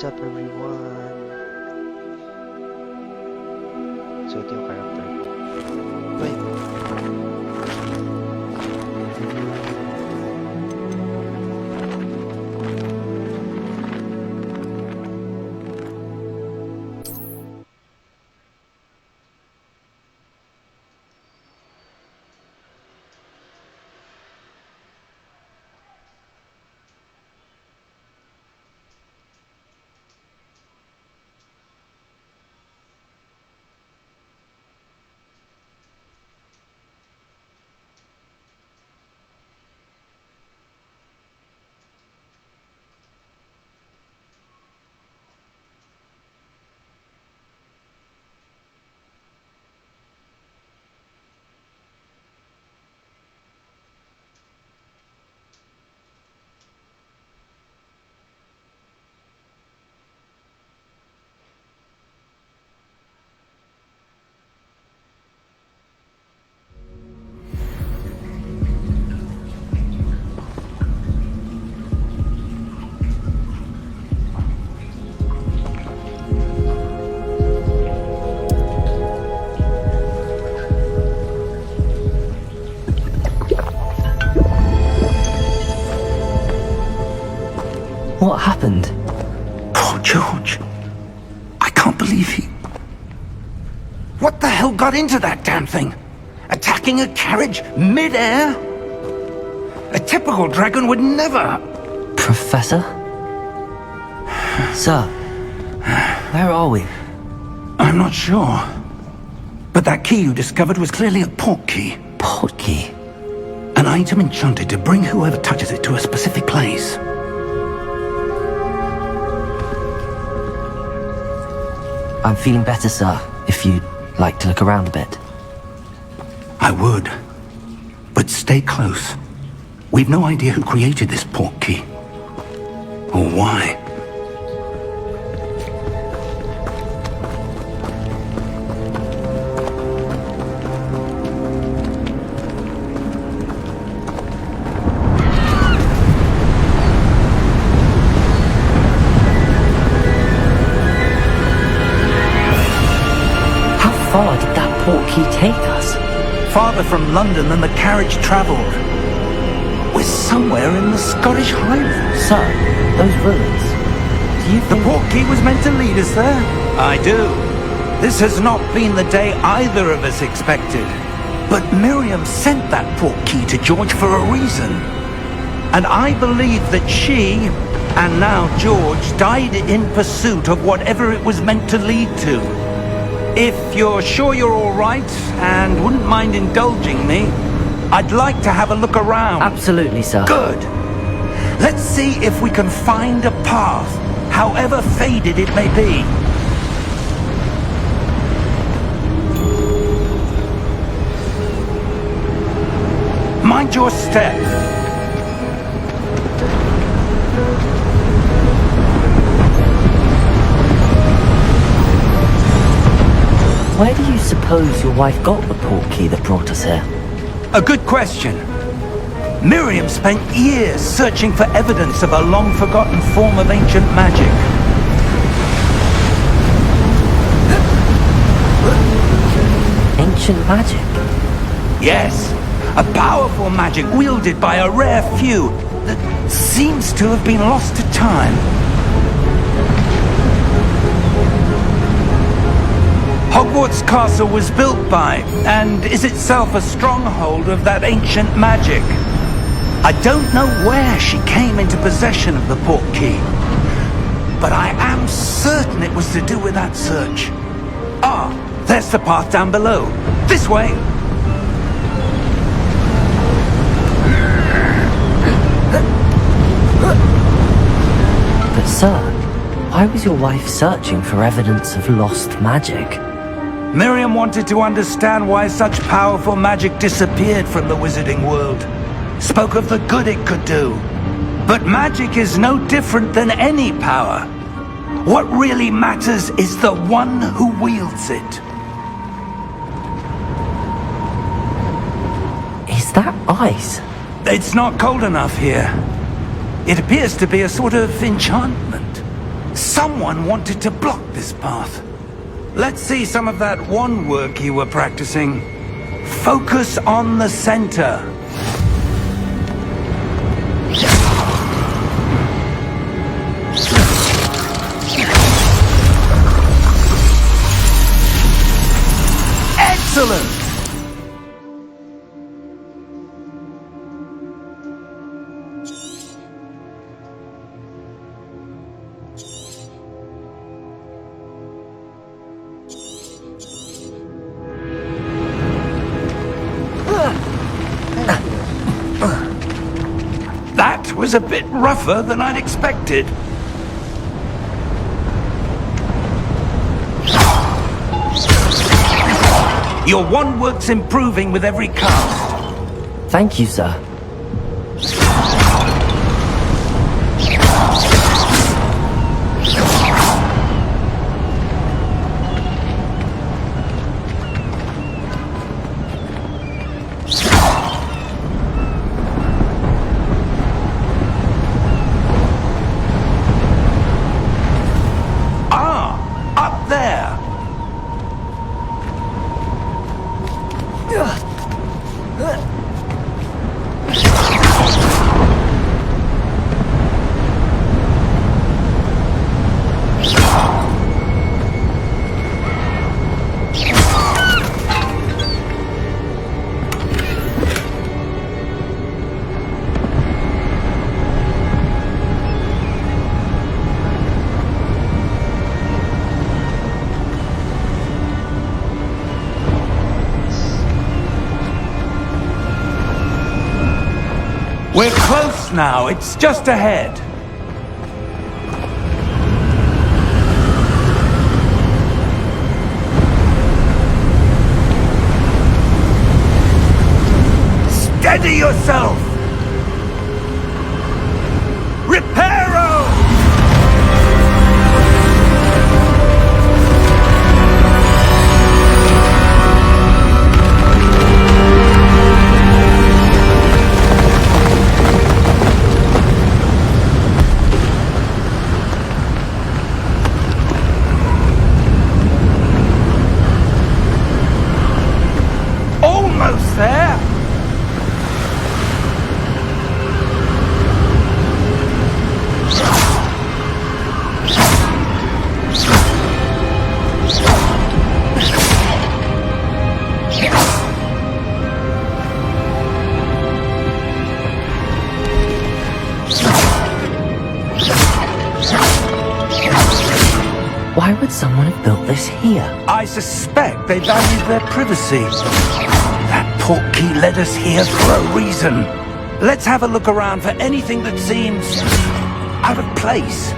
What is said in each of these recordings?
What's up everyone? So ito yung character ko. Bye! What happened? Poor George. I can't believe he... What the hell got into that damn thing? Attacking a carriage mid-air? A typical dragon would never... Professor? Sir, where are we? I'm not sure. But that key you discovered was clearly a port key. Port key? An item enchanted to bring whoever touches it to a specific place. I'm feeling better, sir, if you'd like to look around a bit. I would. But stay close. We've no idea who created this port key. Or why. How far did that port key take us? Farther from London than the carriage travelled. We're somewhere in the Scottish Highlands. Sir, those ruins. Do you The think... port key was meant to lead us there? I do. This has not been the day either of us expected. But Miriam sent that port key to George for a reason. And I believe that she, and now George, died in pursuit of whatever it was meant to lead to. If you're sure you're all right, and wouldn't mind indulging me, I'd like to have a look around. Absolutely, sir. Good. Let's see if we can find a path, however faded it may be. Mind your step. Where do you suppose your wife got the port key that brought us here? A good question. Miriam spent years searching for evidence of a long-forgotten form of ancient magic. Ancient magic? Yes, a powerful magic wielded by a rare few that seems to have been lost to time. Hogwarts Castle was built by, and is itself a stronghold of that ancient magic. I don't know where she came into possession of the port key, but I am certain it was to do with that search. Ah, there's the path down below. This way! But sir, why was your wife searching for evidence of lost magic? Miriam wanted to understand why such powerful magic disappeared from the wizarding world. Spoke of the good it could do. But magic is no different than any power. What really matters is the one who wields it. Is that ice? It's not cold enough here. It appears to be a sort of enchantment. Someone wanted to block this path. Let's see some of that wand work you were practicing. Focus on the center. Excellent! That was a bit rougher than I'd expected. Your wand work's improving with every cast. Thank you, sir. Up there! We're close now. It's just ahead. Steady yourself! Reparo! Almost there! Why would someone have built this here? I suspect they valued their privacy. That portkey led us here for a reason. Let's have a look around for anything that seems out of place.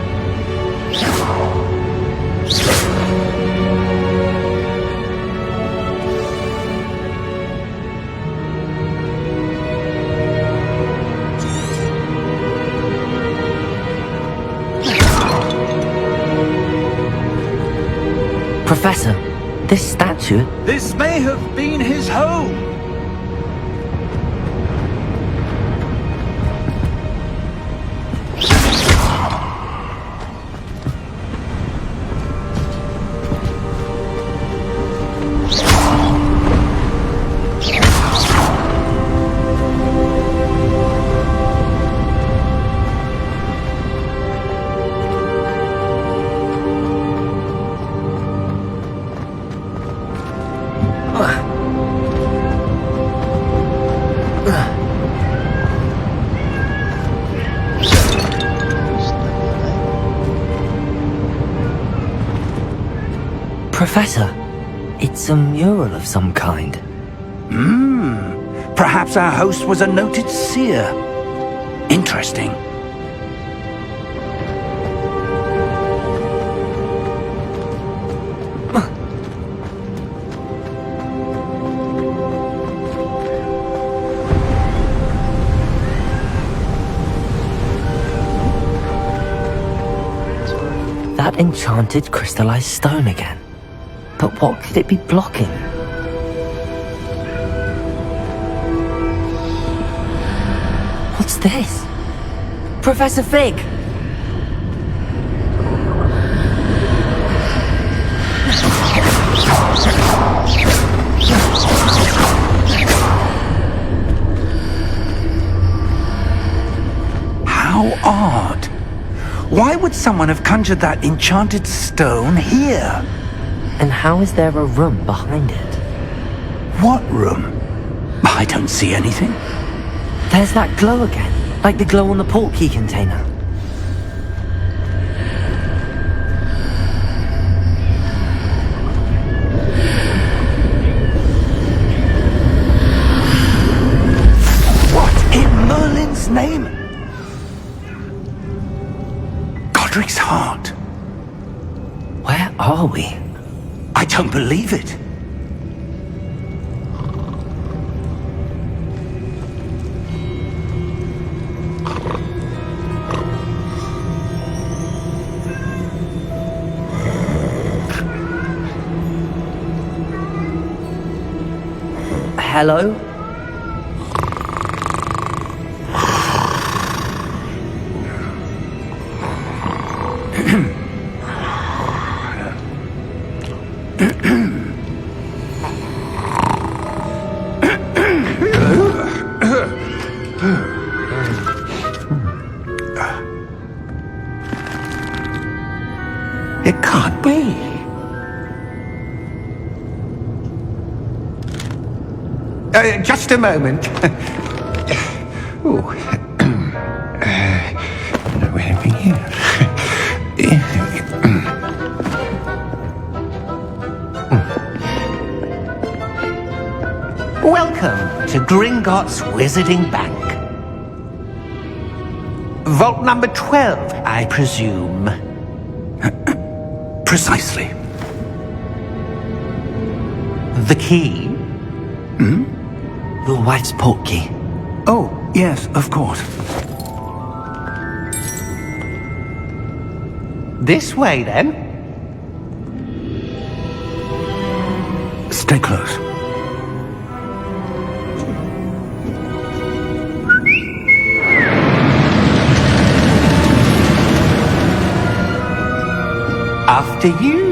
Professor, this statue... This may have been his home. Professor, it's a mural of some kind. Perhaps our host was a noted seer. Interesting. That enchanted crystallized stone again. But what could it be blocking? What's this? Professor Fig! Why would someone have conjured that enchanted stone here? And how is there a room behind it? What room? I don't see anything. There's that glow again, like the glow on the portkey container. What in Merlin's name? Godric's heart. Where are we? I don't believe it. Hello? It can't be. Just a moment. Oh. Anything here? Welcome to Gringotts Wizarding Bank. Vault number 12, I presume. Precisely. The key? Your wife's portkey. Oh, yes, of course. This way, then. Stay close. After you.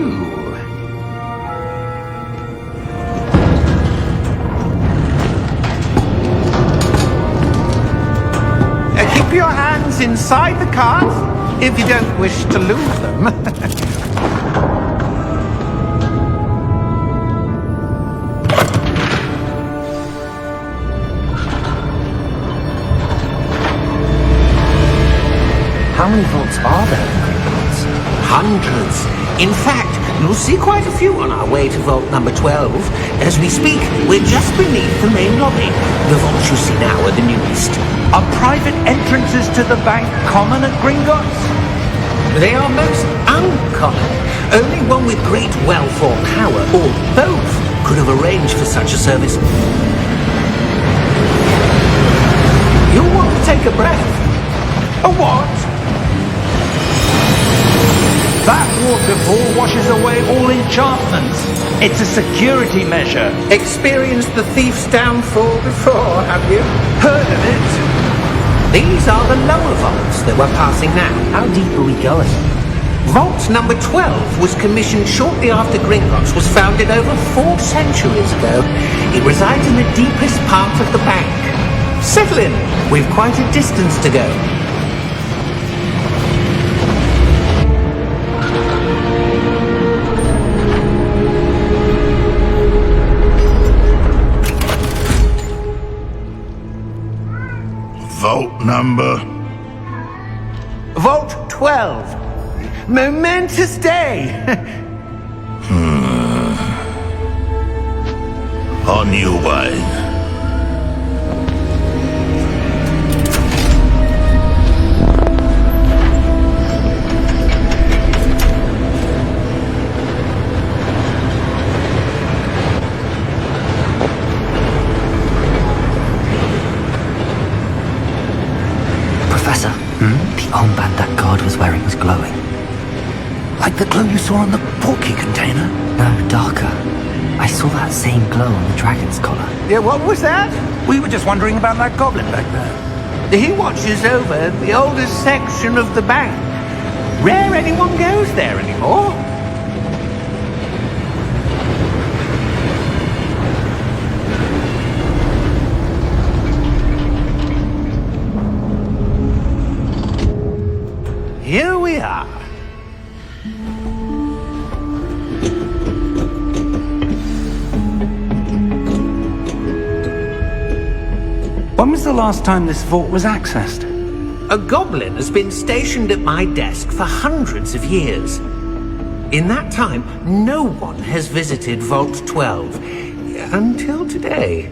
Keep your hands inside the cart if you don't wish to lose them. How many vaults are there in Gringotts? Hundreds. In fact, you'll see quite a few on our way to vault number 12. As we speak, we're just beneath the main lobby. The vaults you see now are the newest. Are private entrances to the bank common at Gringotts? They are most uncommon. Only one with great wealth or power, or both, could have arranged for such a service. You'll want to take a breath. A what? That waterfall washes away all enchantments. It's a security measure. Experienced the thief's downfall before, have you? Heard of it? These are the lower vaults that we're passing now. How deep are we going? Vault number 12 was commissioned shortly after Gringotts was founded over 4 centuries ago. It resides in the deepest part of the bank. Settle in. We've quite a distance to go. Vault number? Vault 12. Momentous day. On you, wine. Professor, the armband that guard was wearing was glowing. Like the glow you saw on the portkey container? No, darker. I saw that same glow on the dragon's collar. Yeah, what was that? We were just wondering about that goblin back there. He watches over the oldest section of the bank. Rare anyone goes there anymore. Here we When was the last time this vault was accessed? A goblin has been stationed at my desk for hundreds of years. In that time, no one has visited Vault 12. Until today.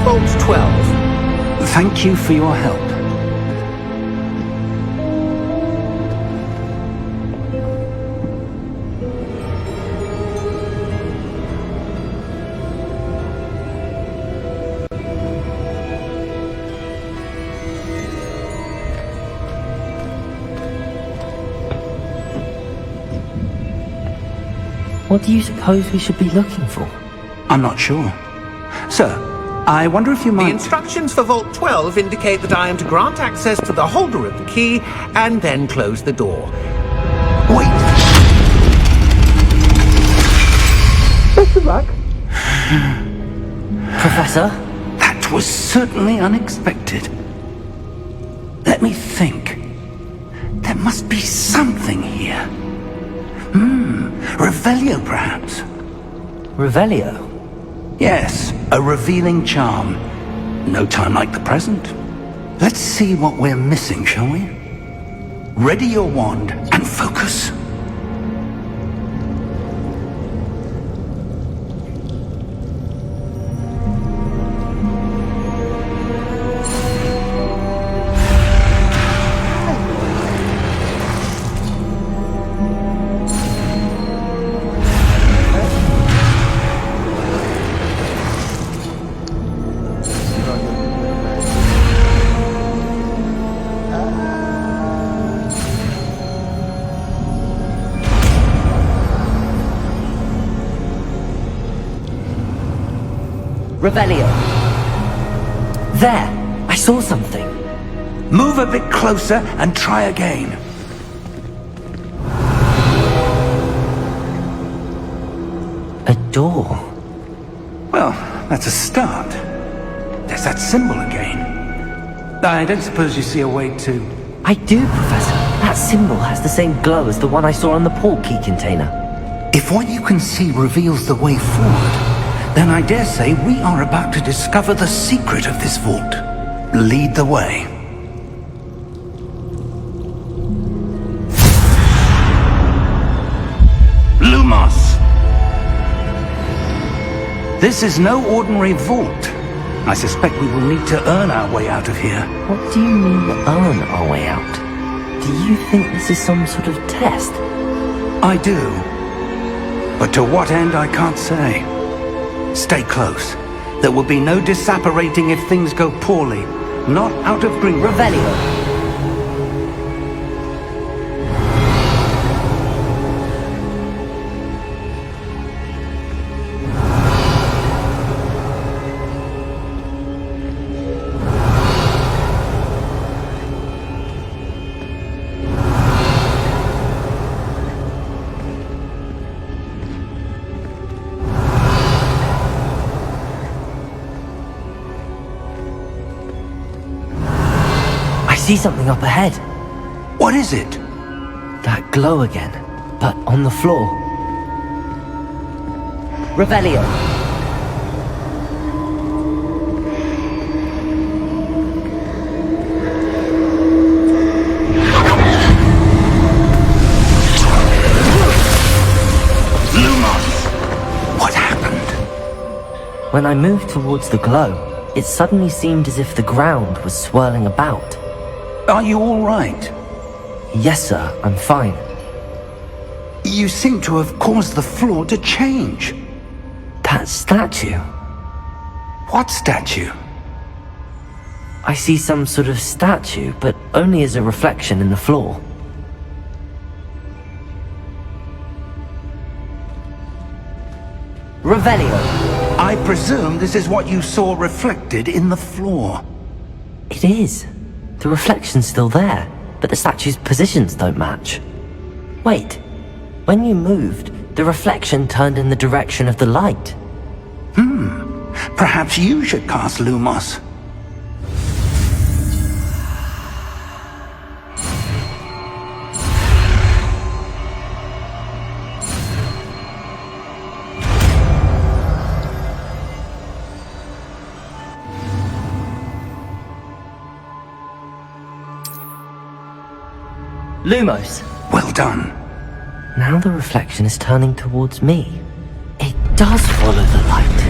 Vault 12. Thank you for your help. What do you suppose we should be looking for? I'm not sure. Sir, I wonder if you The might... instructions for Vault 12 indicate that I am to grant access to the holder of the key and then close the door. Wait! Best of luck. Professor? That was certainly unexpected. Let me think. There must be something here. Revelio, perhaps? Revelio? Yes, a revealing charm. No time like the present. Let's see what we're missing, shall we? Ready your wand and focus. Revelio. There! I saw something. Move a bit closer and try again. A door. Well, that's a start. There's that symbol again. I don't suppose you see a way to... I do, Professor. That symbol has the same glow as the one I saw on the port key container. If what you can see reveals the way forward, then I dare say we are about to discover the secret of this vault. Lead the way. Lumos! This is no ordinary vault. I suspect we will need to earn our way out of here. What do you mean, earn our way out? Do you think this is some sort of test? I do. But to what end, I can't say. Stay close. There will be no disapparating if things go poorly. Not out of Revelio. I see something up ahead. What is it? That glow again, but on the floor. Revelio. Lumos! What happened? When I moved towards the glow, it suddenly seemed as if the ground was swirling about. Are you all right? Yes, sir, I'm fine. You seem to have caused the floor to change. That statue. What statue? I see some sort of statue, but only as a reflection in the floor. Revelio. I presume this is what you saw reflected in the floor. It is. The reflection's still there. but the statue's positions don't match. Wait, when you moved, the reflection turned in the direction of the light. Perhaps you should cast Lumos. Lumos! Well done. Now the reflection is turning towards me. It does follow the light.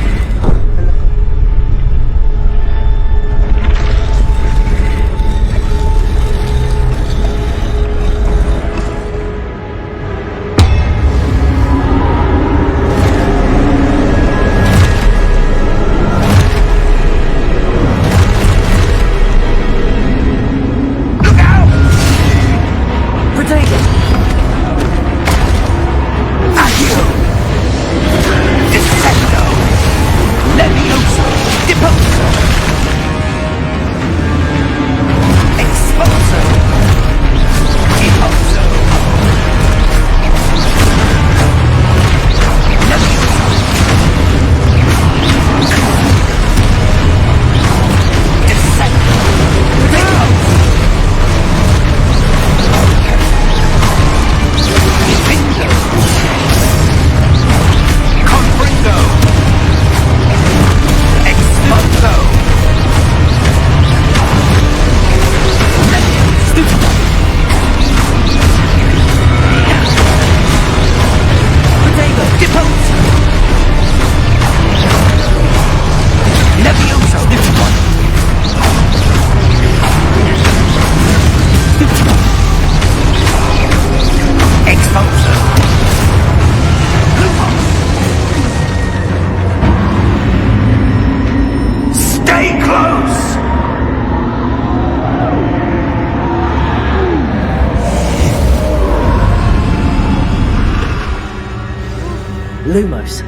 Lumos.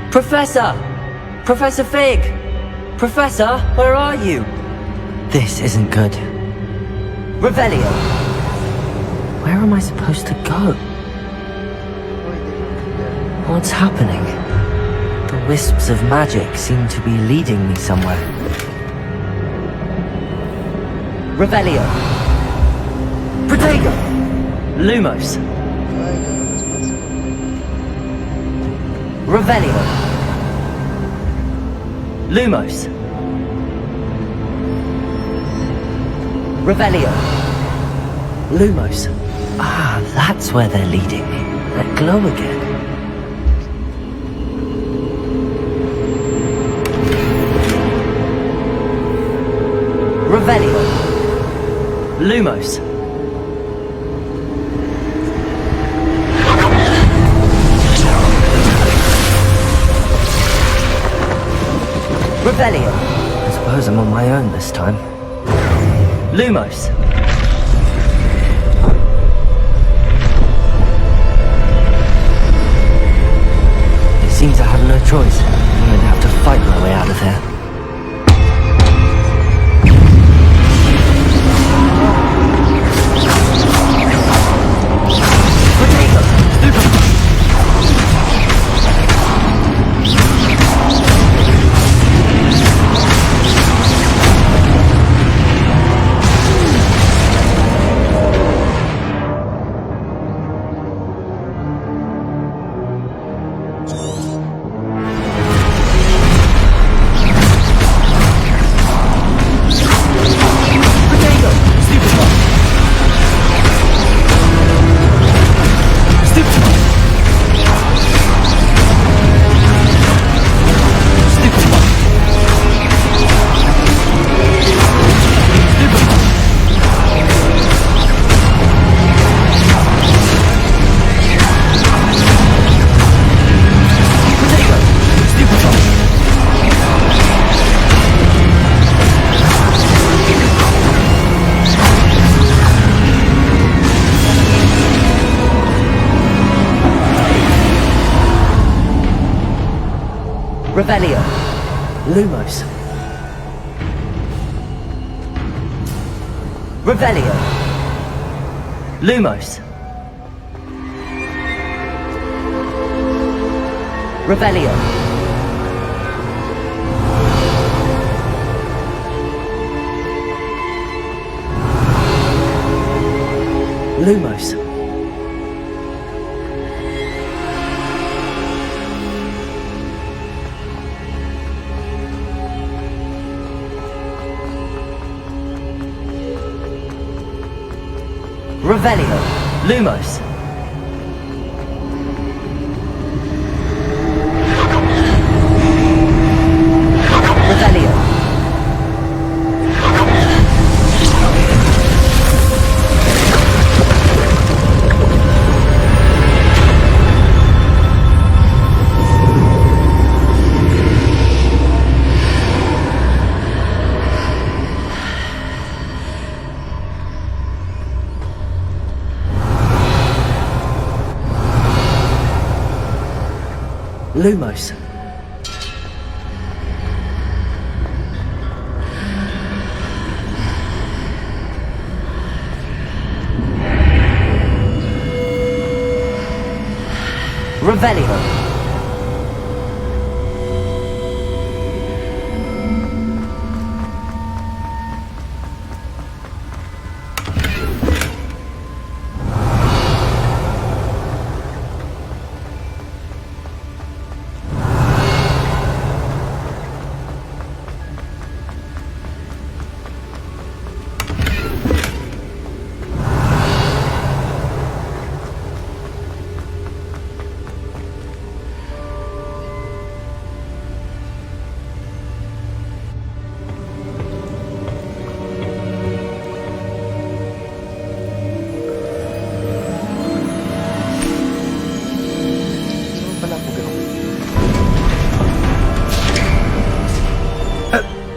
Professor! Professor Fig! Professor, where are you? This isn't good. Revelio! Where am I supposed to go? What's happening? The wisps of magic seem to be leading me somewhere. Revelio! Protego! Lumos! Revelio! Lumos! Revelio! Lumos! Ah, that's where they're leading me. That glow again. Revelio! Lumos! Revelio! I suppose I'm on my own this time. Lumos! It seems I have no choice. I'm going to have to fight my way out of here. Revelio! Lumos! Revelio! Lumos. Revelio. Lumos. Revelio. Lumos. Revelio. Lumos. Revelio. Saan pala ako ganun?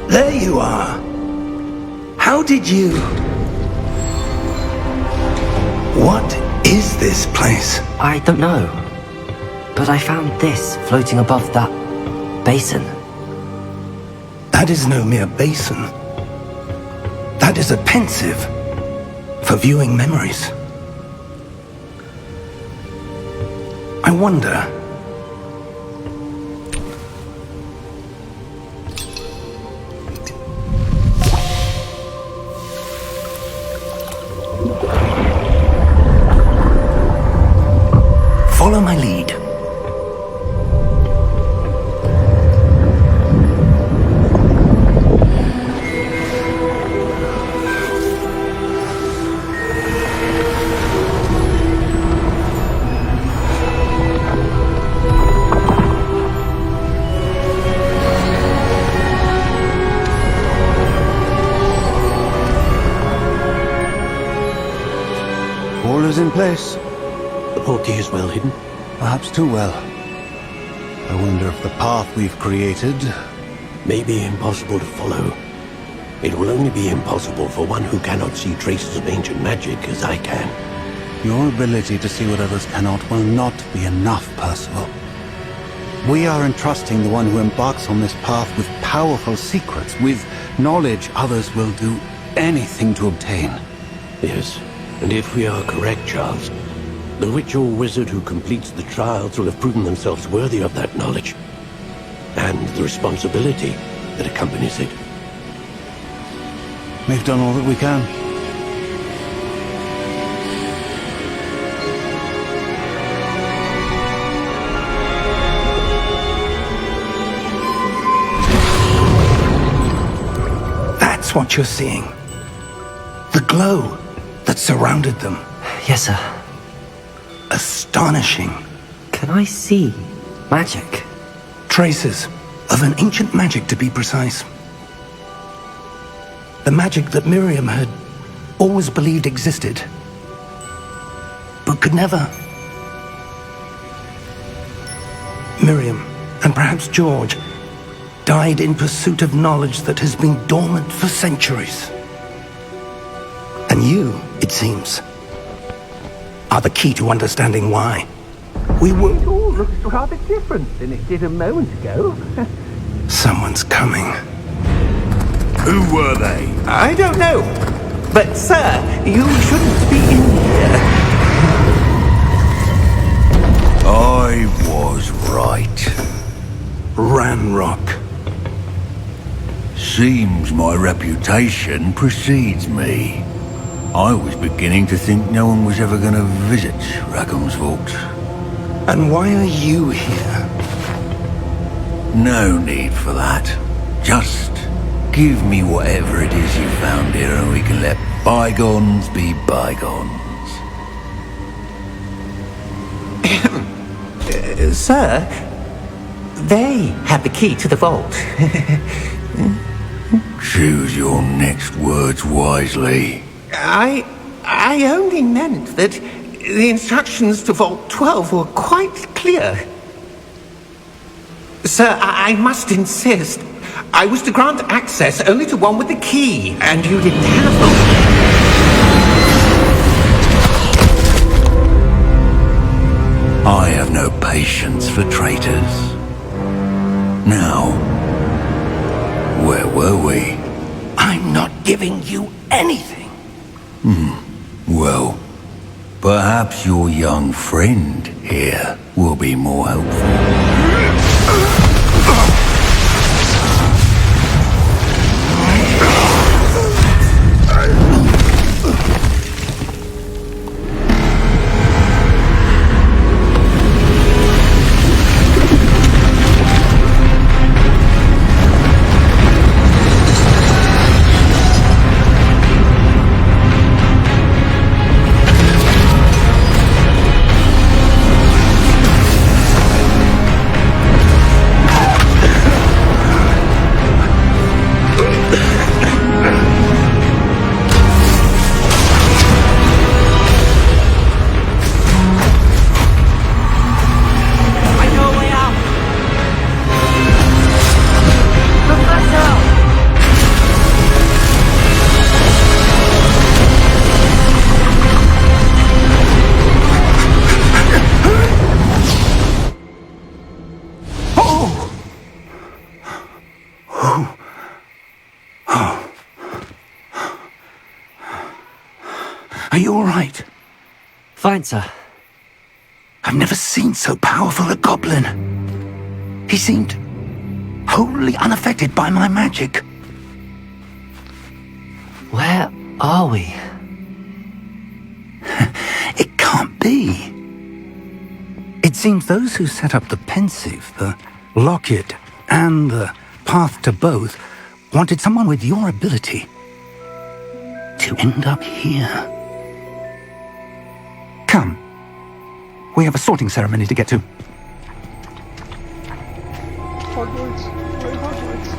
There you are. How did you... What is this place? I don't know. But I found this floating above that basin. That is no mere basin. That is a pensive for viewing memories. I wonder... Follow my lead. All is in place. The portkey is well hidden. Perhaps too well. I wonder if the path we've created... May be impossible to follow. It will only be impossible for one who cannot see traces of ancient magic as I can. Your ability to see what others cannot will not be enough, Percival. We are entrusting the one who embarks on this path with powerful secrets, with knowledge others will do anything to obtain. Yes, and if we are correct, Charles, the witch or wizard who completes the trials will have proven themselves worthy of that knowledge, and the responsibility that accompanies it. We've done all that we can. That's what you're seeing. The glow that surrounded them. Yes, sir. Astonishing. Can I see magic? Traces of an ancient magic, to be precise. The magic that Miriam had always believed existed, but could never. Miriam, and perhaps George, died in pursuit of knowledge that has been dormant for centuries. And you, it seems, are the key to understanding why. We were... It all looks rather different than it did a moment ago. Someone's coming. Who were they? I don't know. But, sir, you shouldn't be in here. I was right. Ranrock. Seems my reputation precedes me. I was beginning to think no one was ever going to visit Rackham's vault. And why are you here? No need for that. Just give me whatever it is you found here and we can let bygones be bygones. Sir, they have the key to the vault. Choose your next words wisely. I only meant that the instructions to Vault 12 were quite clear. Sir, I must insist. I was to grant access only to one with the key, and you didn't have them. I have no patience for traitors. Now, where were we? I'm not giving you anything. Well, perhaps your young friend here will be more helpful. Are you all right? Fine, sir. I've never seen so powerful a goblin. He seemed wholly unaffected by my magic. Where are we? It can't be. It seems those who set up the pensive, the locket, and the path to both wanted someone with your ability to end up here. Come. We have a sorting ceremony to get to. Hogwarts. We're in Hogwarts.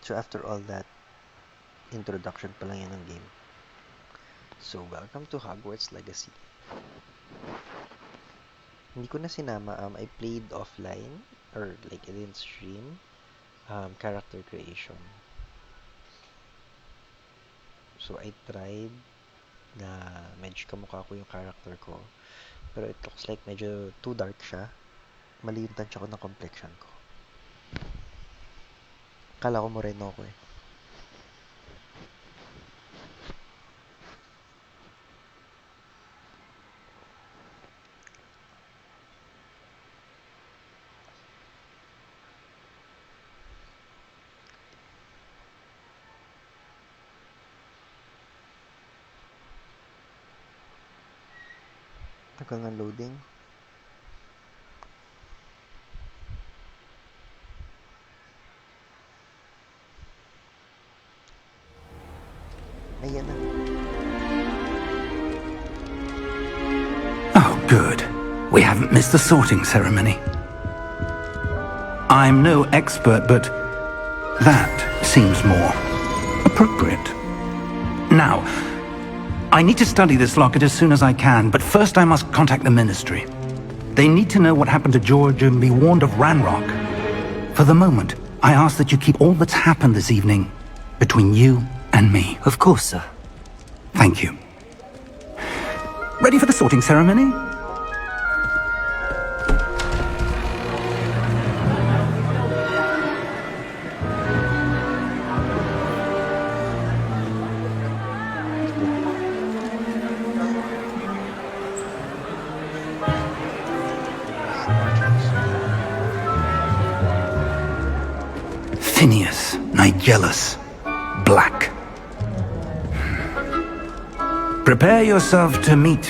So after all that, introduction pa lang yan ng game. So welcome to Hogwarts Legacy. Hindi ko na sinama, I played offline, or like I didn't stream, character creation. So I tried na medyo kamukha ko yung character ko, pero it looks like medyo too dark siya. Mali yung tansya ko ng complexion ko. Kala ko moreno ko eh. Tagal ng loading. Ayan na. Oh, good. We haven't missed the sorting ceremony. I'm no expert, but that seems more appropriate. Now, I need to study this locket as soon as I can, but first I must contact the Ministry. They need to know what happened to George and be warned of Ranrock. For the moment, I ask that you keep all that's happened this evening between you and me. Of course, sir. Thank you. Ready for the sorting ceremony? Phineas, Nigellus, Black. Prepare yourself to meet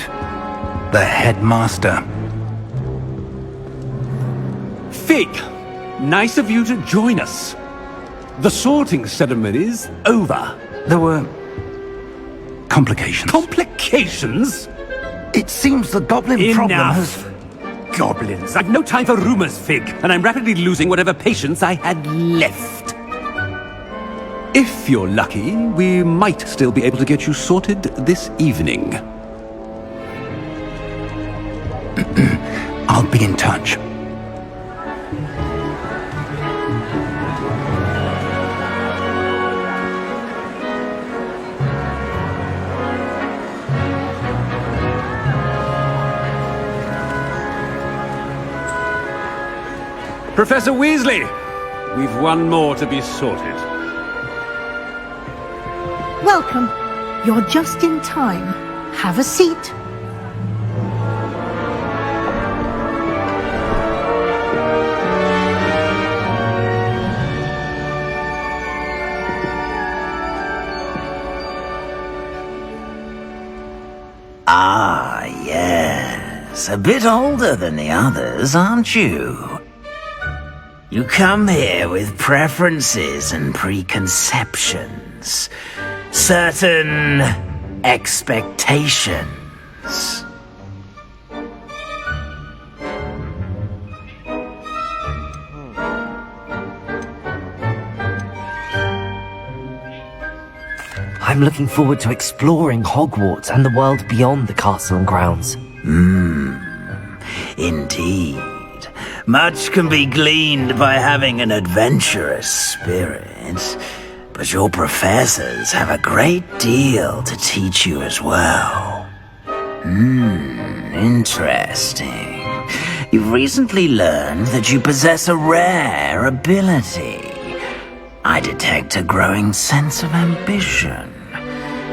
the headmaster. Fig, nice of you to join us. The sorting ceremony's over. There were complications. Complications? It seems the goblin problem has... Enough! Goblins. I've no time for rumors, Fig, and I'm rapidly losing whatever patience I had left. If you're lucky, we might still be able to get you sorted this evening. I'll be in touch. Professor Weasley, we've one more to be sorted. Welcome. You're just in time. Have a seat. Ah, yes. A bit older than the others, aren't you? You come here with preferences and preconceptions. Certain expectations. I'm looking forward to exploring Hogwarts and the world beyond the castle and grounds. Indeed. Much can be gleaned by having an adventurous spirit, but your professors have a great deal to teach you as well. Interesting. You've recently learned that you possess a rare ability. I detect a growing sense of ambition,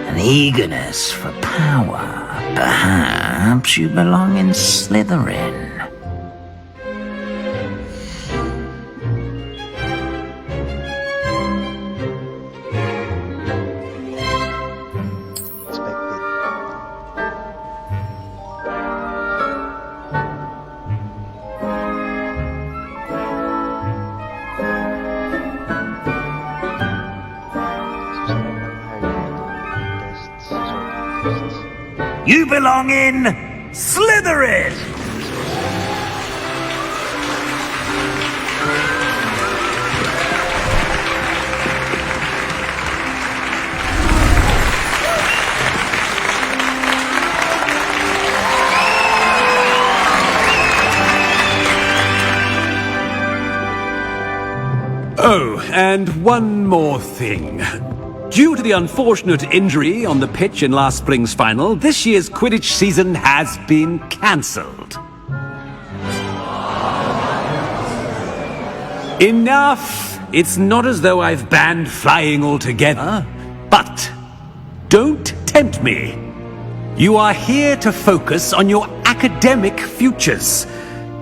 an eagerness for power. Perhaps you belong in Slytherin. You belong in Slytherin! Oh, and one more thing. Due to the unfortunate injury on the pitch in last spring's final, this year's Quidditch season has been cancelled. Enough! It's not as though I've banned flying altogether, but don't tempt me. You are here to focus on your academic futures.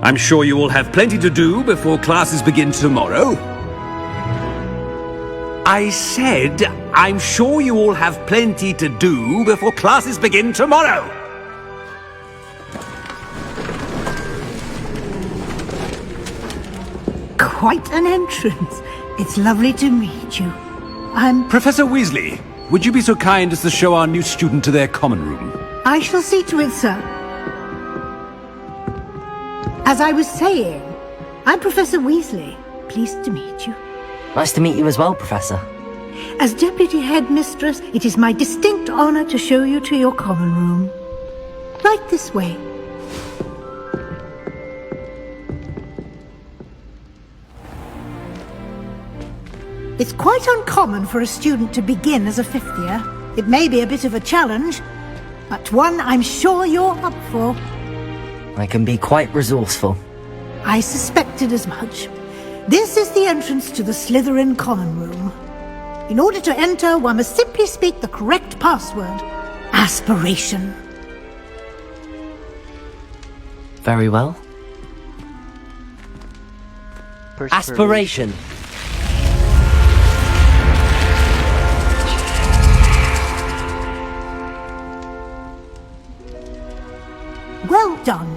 I'm sure you will have plenty to do before classes begin tomorrow. I said, I'm sure you all have plenty to do before classes begin tomorrow. quite an entrance. It's lovely to meet you. Professor Weasley, would you be so kind as to show our new student to their common room? I shall see to it, sir. As I was saying, I'm Professor Weasley. Pleased to meet you. Nice to meet you as well, Professor. As Deputy Headmistress, it is my distinct honor to show you to your common room. Right this way. It's quite uncommon for a student to begin as a fifth year. It may be a bit of a challenge, but one I'm sure you're up for. I can be quite resourceful. I suspected as much. This is the entrance to the Slytherin common room. In order to enter, one must simply speak the correct password. Aspiration. Very well. Aspiration. Well done.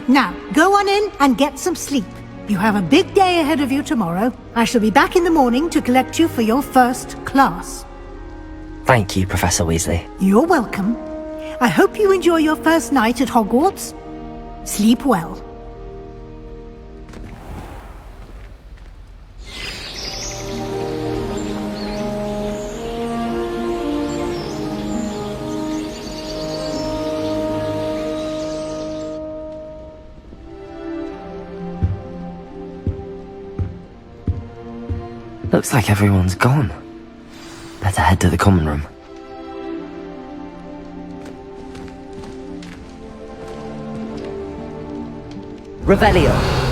Now, go on in and get some sleep. You have a big day ahead of you tomorrow. I shall be back in the morning to collect you for your first class. Thank you, Professor Weasley. You're welcome. I hope you enjoy your first night at Hogwarts. Sleep well. Looks like everyone's gone. Better head to the common room. Revelio.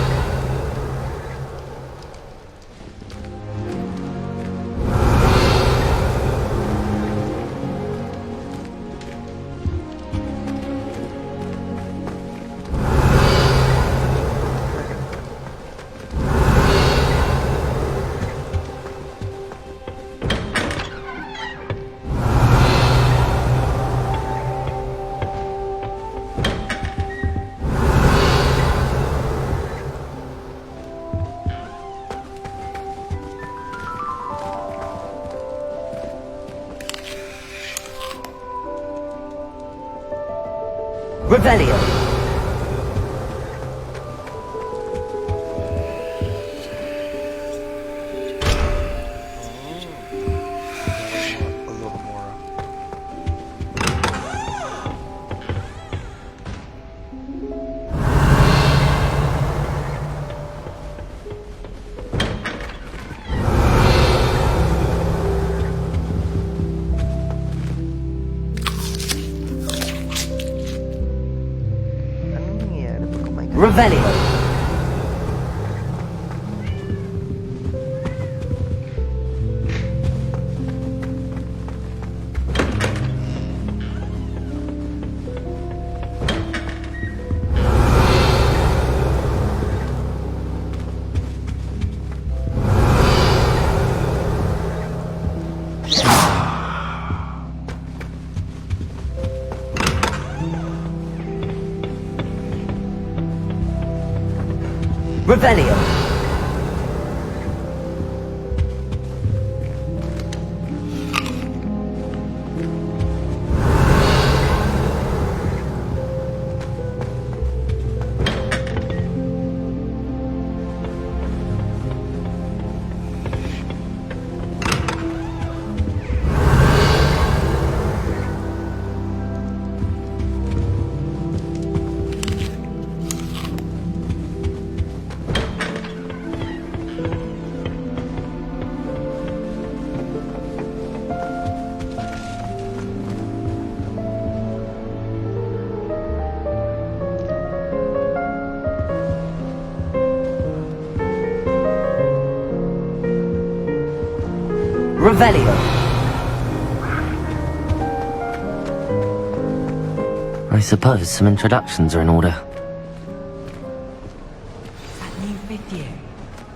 Revelio. A little more. Anong nangyayari pag kumain ka? Revelio. Revelio. Revelio. I suppose some introductions are in order.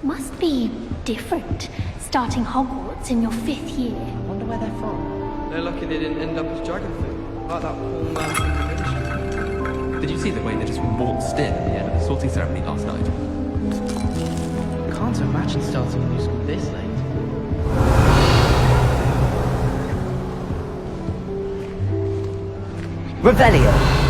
Must be different, starting Hogwarts in your 5th year. I wonder where they're from. They're lucky they didn't end up as dragon food, like that poor man from the ministry. Did you see the way they just waltzed in at the end of the sorting ceremony last night? Can't imagine starting a new school this late. Revelio.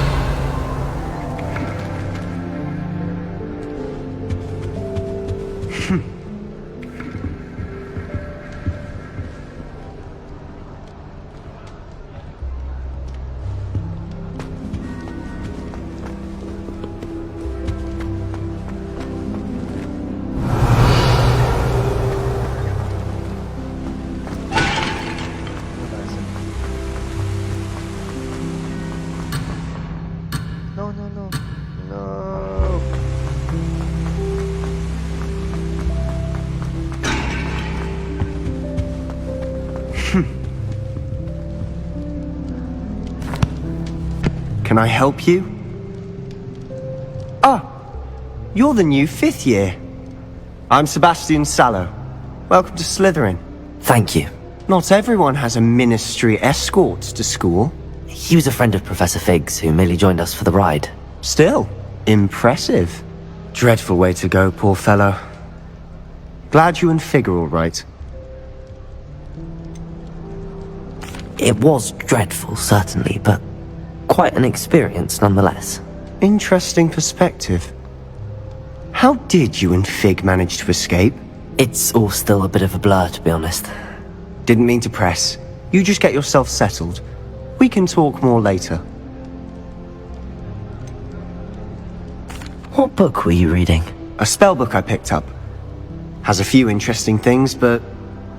No, no, no. No. Can I help you? Ah, you're the new 5th year. I'm Sebastian Sallow. Welcome to Slytherin. Thank you. Not everyone has a ministry escort to school. He was a friend of Professor Fig's who merely joined us for the ride. Still, impressive. Dreadful way to go, poor fellow. Glad you and Fig are all right. It was dreadful, certainly, but quite an experience nonetheless. Interesting perspective. How did you and Fig manage to escape? It's all still a bit of a blur, to be honest. Didn't mean to press. You just get yourself settled. We can talk more later. What book were you reading? A spell book I picked up. Has a few interesting things, but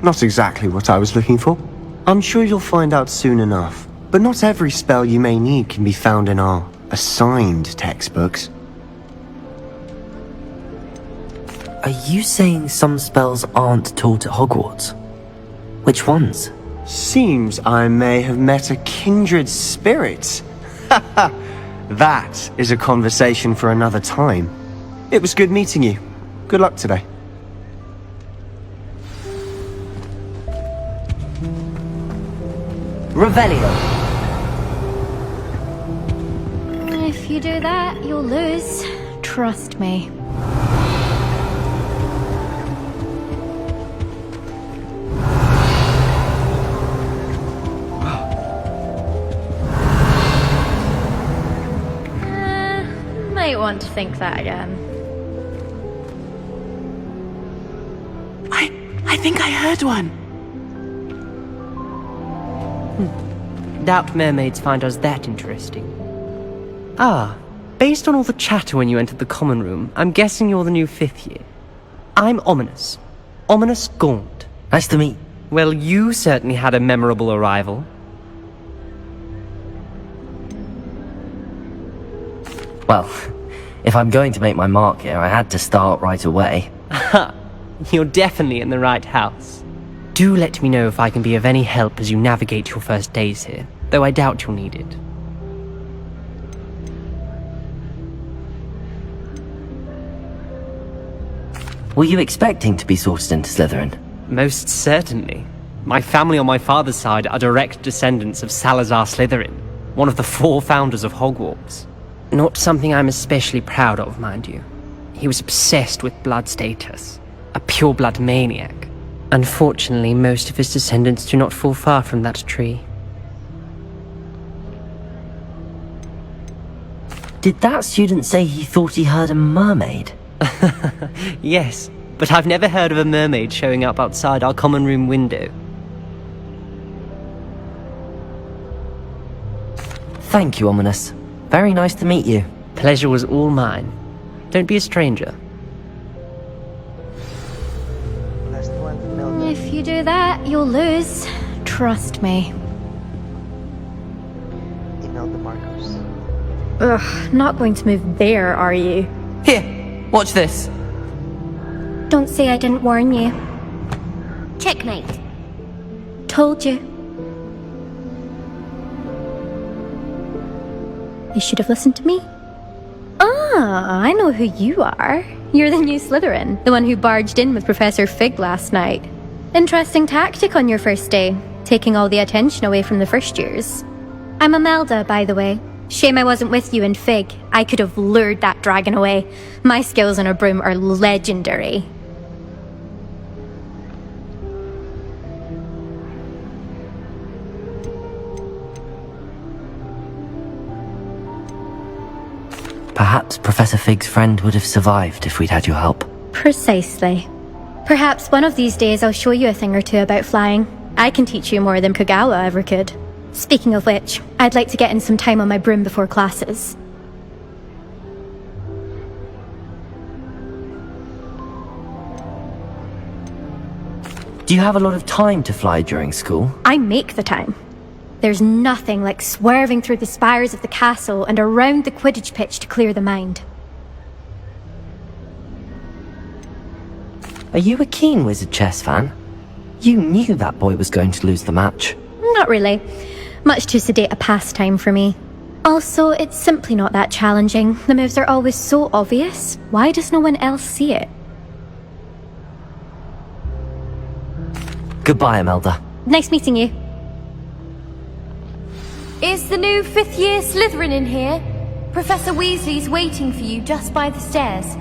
not exactly what I was looking for. I'm sure you'll find out soon enough. But not every spell you may need can be found in our assigned textbooks. Are you saying some spells aren't taught at Hogwarts? Which ones? Seems I may have met a kindred spirit. That is a conversation for another time. It was good meeting you. Good luck today. Revelio. If you do that, you'll lose. Trust me. Might want to think that again. I think I heard one. Doubt mermaids find us that interesting. Ah, based on all the chatter when you entered the common room, I'm guessing you're the new 5th year. I'm Ominous. Ominous Gaunt. Nice to meet. Well, you certainly had a memorable arrival. Well, if I'm going to make my mark here, I had to start right away. Ha! You're definitely in the right house. Do let me know if I can be of any help as you navigate your first days here, though I doubt you'll need it. Were you expecting to be sorted into Slytherin? Most certainly. My family on my father's side are direct descendants of Salazar Slytherin, one of the 4 founders of Hogwarts. Not something I'm especially proud of, mind you. He was obsessed with blood status, a pure-blood maniac. Unfortunately, most of his descendants do not fall far from that tree. Did that student say he thought he heard a mermaid? Yes, but I've never heard of a mermaid showing up outside our common room window. Thank you, Ominous. Very nice to meet you. Pleasure was all mine. Don't be a stranger. Last one, Imelda. If you do that, you'll lose. Trust me. Imelda Marcos. Ugh, not going to move there, are you? Here, watch this. Don't say I didn't warn you. Checkmate. Told you. You should have listened to me. Ah, I know who you are. You're the new Slytherin, the one who barged in with Professor Fig last night. Interesting tactic on your first day, taking all the attention away from the first years. I'm Imelda, by the way. Shame I wasn't with you and Fig. I could have lured that dragon away. My skills on a broom are legendary. Perhaps Professor Fig's friend would have survived if we'd had your help. Precisely. Perhaps one of these days I'll show you a thing or two about flying. I can teach you more than Kagawa ever could. Speaking of which, I'd like to get in some time on my broom before classes. Do you have a lot of time to fly during school? I make the time. There's nothing like swerving through the spires of the castle and around the Quidditch pitch to clear the mind. Are you a keen Wizard chess fan? You knew that boy was going to lose the match. Not really. Much too sedate a pastime for me. Also, it's simply not that challenging. The moves are always so obvious. Why does no one else see it? Goodbye, Imelda. Nice meeting you. Is the new 5th year Slytherin in here? Professor Weasley's waiting for you just by the stairs.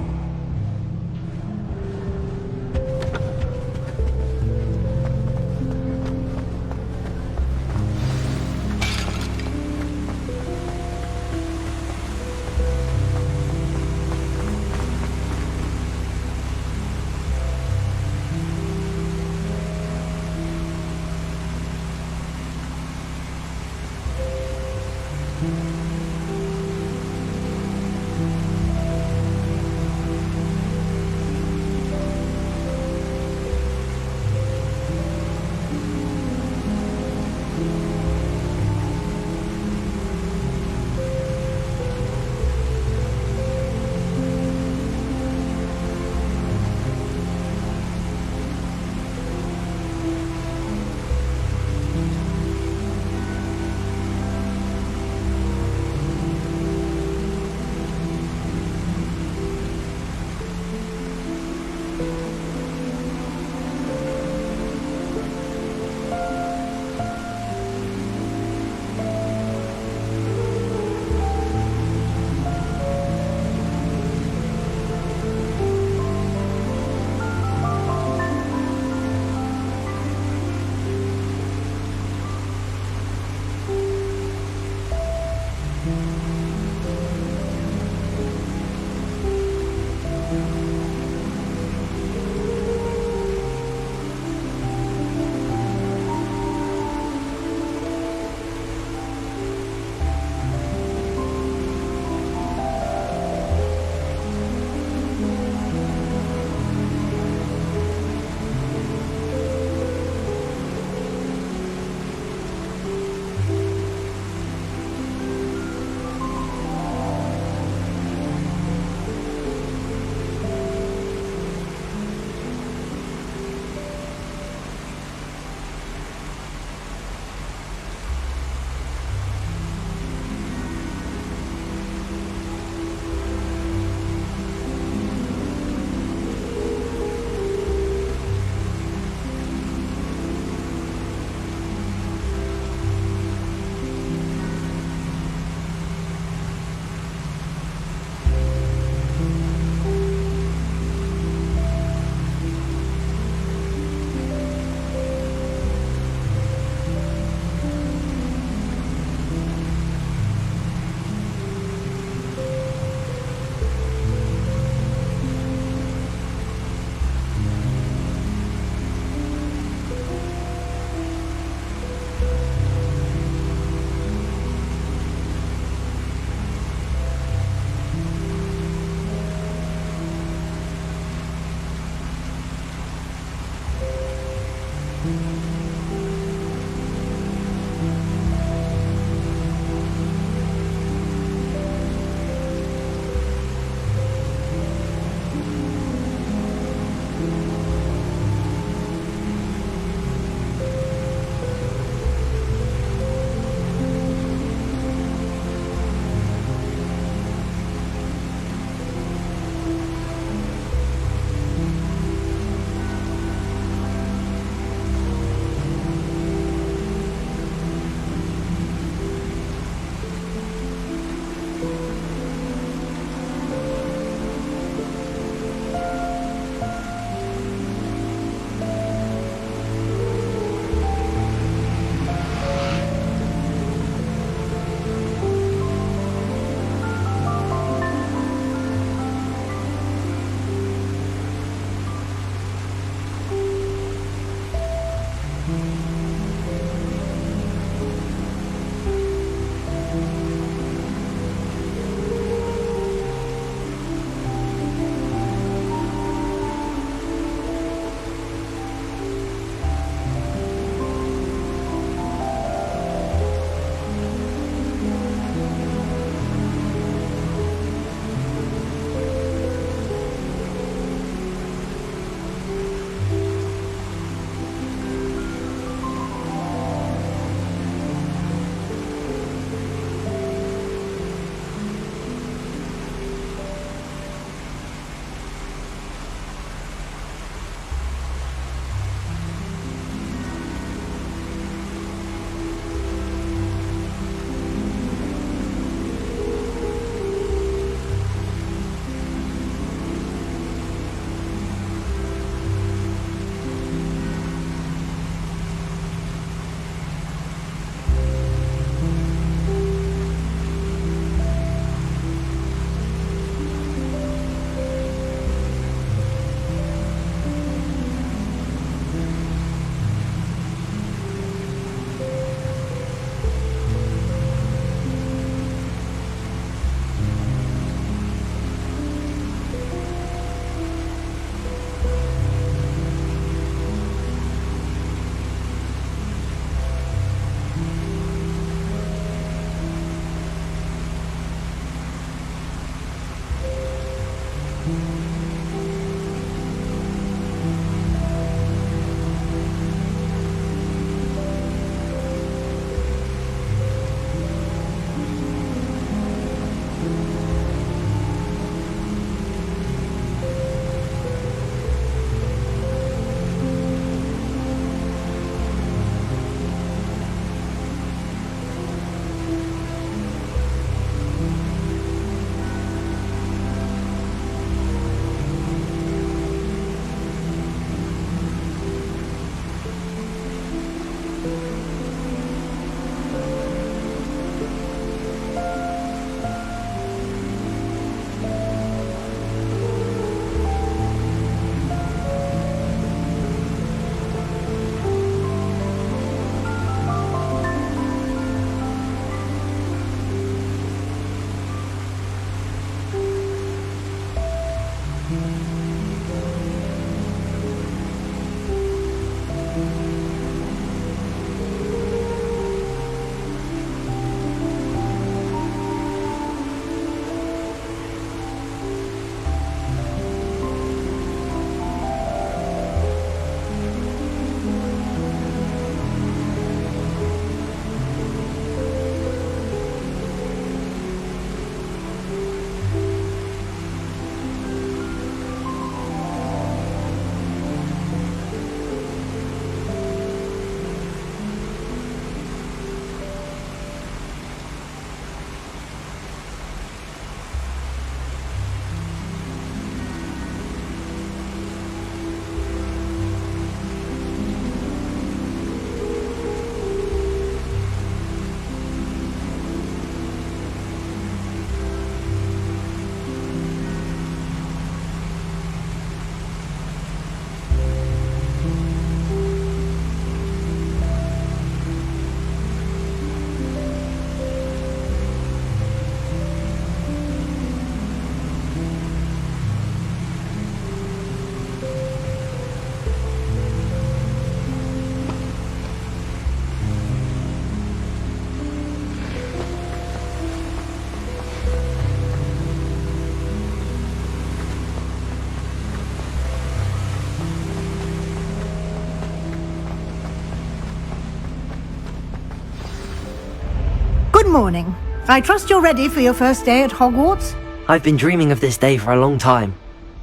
morning. I trust you're ready for your first day at Hogwarts? I've been dreaming of this day for a long time.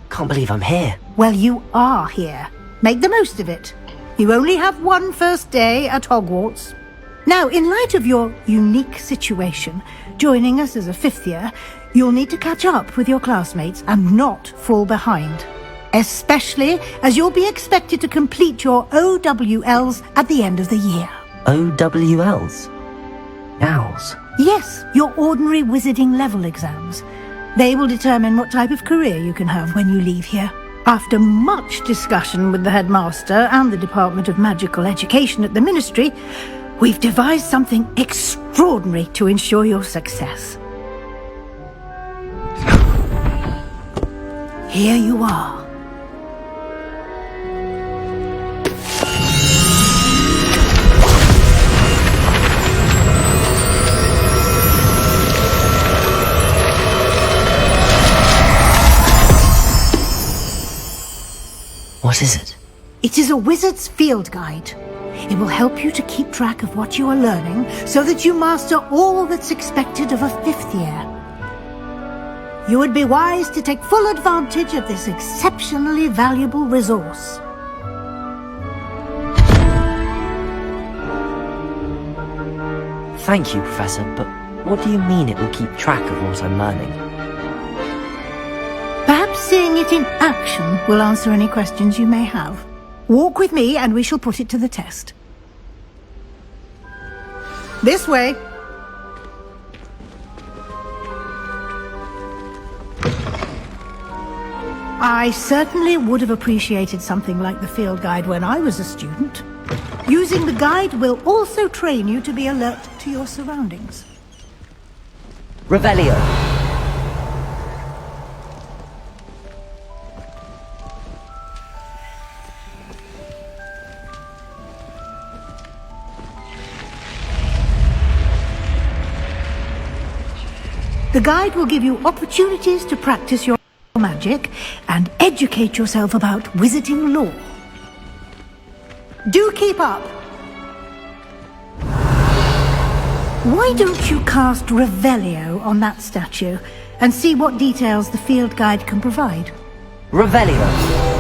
Can't believe I'm here. Well, you are here. Make the most of it. You only have one first day at Hogwarts. Now, in light of your unique situation, joining us as a fifth year, you'll need to catch up with your classmates and not fall behind. Especially as you'll be expected to complete your OWLs at the end of the year. OWLs? Owls? Yes, your ordinary wizarding level exams. They will determine what type of career you can have when you leave here. After much discussion with the headmaster and the Department of Magical Education at the Ministry, we've devised something extraordinary to ensure your success. Here you are. What is it? It is a wizard's field guide. It will help you to keep track of what you are learning so that you master all that's expected of a fifth year. You would be wise to take full advantage of this exceptionally valuable resource. Thank you, Professor, but what do you mean it will keep track of what I'm learning? Perhaps seeing it in action will answer any questions you may have. Walk with me and we shall put it to the test. This way. I certainly would have appreciated something like the field guide when I was a student. Using the guide will also train you to be alert to your surroundings. Revelio. The guide will give you opportunities to practice your magic and educate yourself about wizarding lore. Do keep up! Why don't you cast Revelio on that statue and see what details the field guide can provide? Revelio.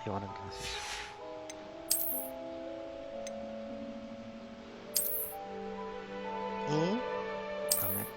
Ayoko ng glasses. Pangit.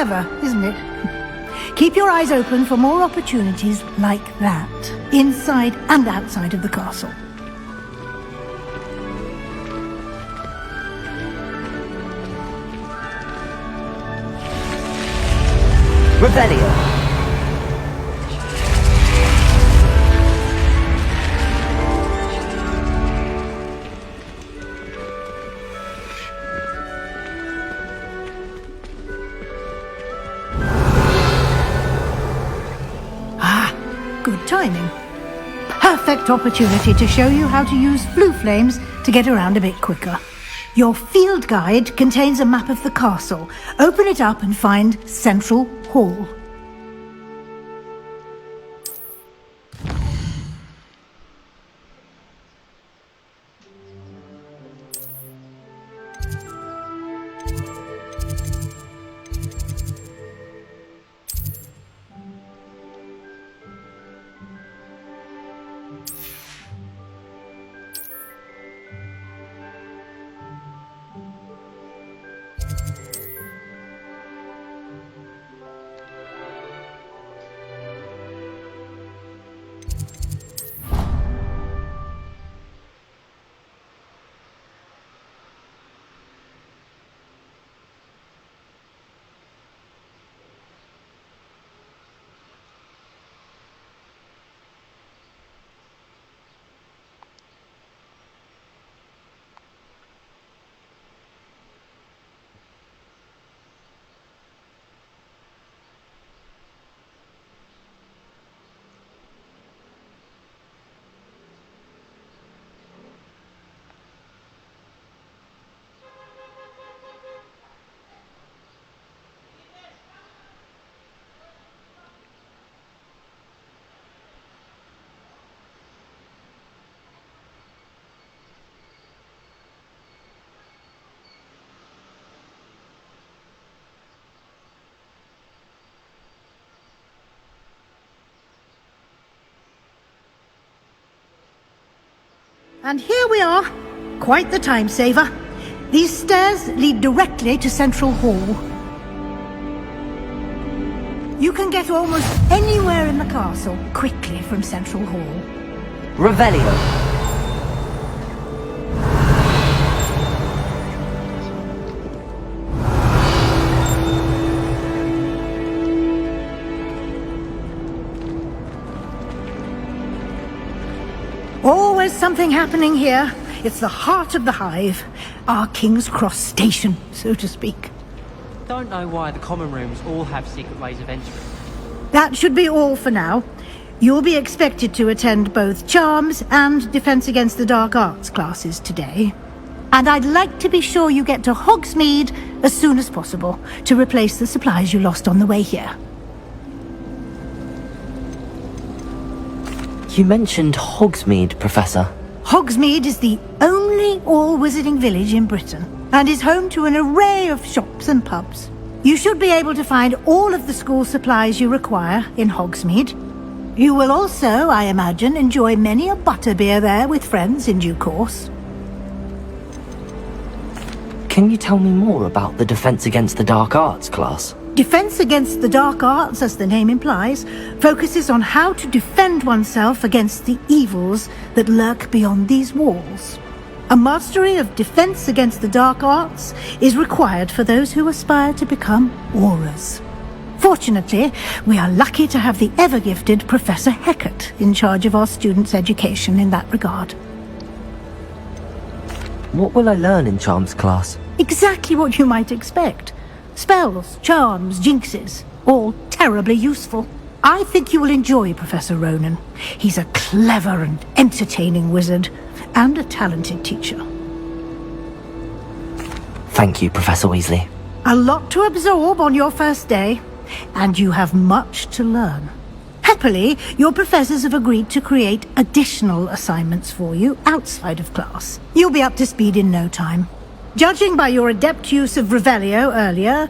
Clever, isn't it? Keep your eyes open for more opportunities like that, inside and outside of the castle. Revelio. Good timing. Perfect opportunity to show you how to use blue flames to get around a bit quicker. Your field guide contains a map of the castle. Open it up and find Central Hall. And here we are. Quite the time saver. These stairs lead directly to Central Hall. You can get almost anywhere in the castle quickly from Central Hall. Revelio. Always something happening here. It's the heart of the hive. Our King's Cross station, so to speak. Don't know why the common rooms all have secret ways of entering. That should be all for now. You'll be expected to attend both Charms and Defense Against the Dark Arts classes today. And I'd like to be sure you get to Hogsmeade as soon as possible to replace the supplies you lost on the way here. You mentioned Hogsmeade, Professor. Hogsmeade is the only all-wizarding village in Britain and is home to an array of shops and pubs. You should be able to find all of the school supplies you require in Hogsmeade. You will also, I imagine, enjoy many a butterbeer there with friends in due course. Can you tell me more about the Defense Against the Dark Arts class? Defense Against the Dark Arts, as the name implies, focuses on how to defend oneself against the evils that lurk beyond these walls. A mastery of Defense Against the Dark Arts is required for those who aspire to become Aurors. Fortunately, we are lucky to have the ever-gifted Professor Hecat in charge of our students' education in that regard. What will I learn in Charms class? Exactly what you might expect. Spells, charms, jinxes, all terribly useful. I think you will enjoy Professor Ronan. He's a clever and entertaining wizard, and a talented teacher. Thank you, Professor Weasley. A lot to absorb on your first day, and you have much to learn. Happily, your professors have agreed to create additional assignments for you outside of class. You'll be up to speed in no time. Judging by your adept use of Revelio earlier,